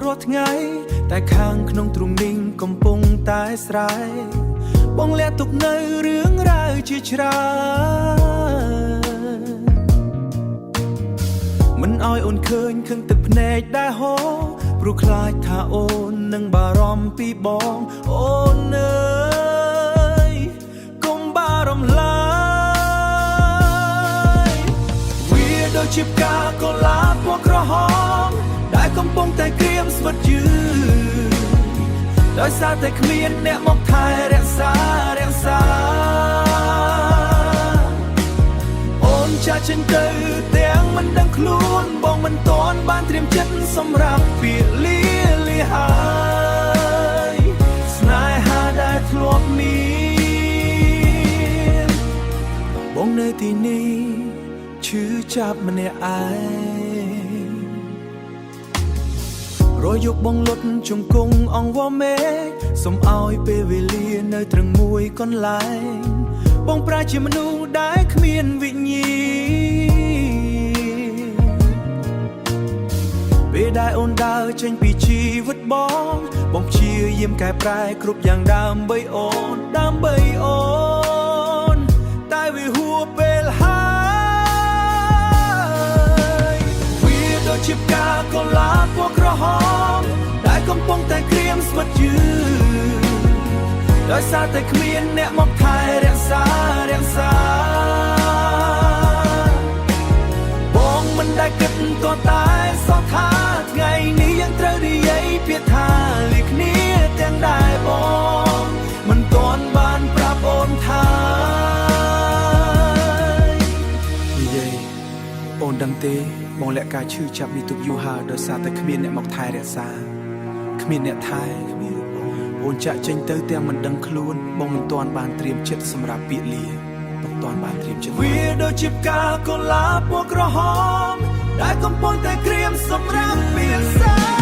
រស់ថ្ងៃតែខាងក្នុងទ្រង់นิ่งកំពុងតែស្រ័យបងលាក់ទុកនៅរឿងរ៉ាវជាច្រើនមិនឲ្យអូនឃើញខឹងទឹកភ្នែកដែលហូរព្រោះខ្លាចថាអូននឹងបារម្ភពីបងអូនអើយកុំបារម្ភឡើយវាដូចជាផ្កាកុលាបពណ៌ក្រហមដែលកំពុងតែក្រៀមស្វិតយឺតដោយសារតែគ្មានអ្នកមកថែរក្សាអូនចាក់ចេញទៅទាំងមិនដឹងខ្លួនបងមិនទាន់បានត្រៀមចិត្តសម្រាប់ពាក្យលាហើយស្នេហាដែលធ្លាប់មានបងនៅទីនេះឈឺចាប់ម្នាក់ឯងរយយកបងលុតជង្គង់អង្វរមេឃសូមឲ្យពេលវេលានៅត្រឹងមួយកន្លែងបងប្រាជាមនុស្សដែលគ្មានវិញ្ញាណពេលដែលអូនដើរចេញពីជីវិតបងព្យាយាមកែប្រែគ្រប់យ៉ាងដើម្បីអូនតែវាហួសពេលហើយវាដូចជាផ្កាកុលាបពណ៌ក្រហមដែលកំពុងតែក្រៀមស្វិតយឺតដោយសារតែគ្មានអ្នកមកថែរក្សាបងមិនដែលគិតតតែសោះថាថ្ងៃនេះยังត្រូវនិយាយពាក្យថាលីគ្នាទាំងដែរបងមិនទាន់បានប្រាប់អូនថានិយាយអូនដឹងទេបងលាក់ការឈឺចាប់នេះទុកយូរហើយដោយសារតែគ្មានអ្នកមកថែរក្សាគ្មានអ្នកថែអូនចាក់ចេញទៅទាំងមិនដឹងខ្លួនបងមិនទាន់បានត្រៀមចិត្តសម្រាប់ពាក្យលាមិនទាន់បានត្រៀមចិត្តវាដូចជាផ្កាកុលាបពណ៌ក្រហមដែលកំពុងតែក្រៀមសម្រាប់ពាក្យសារ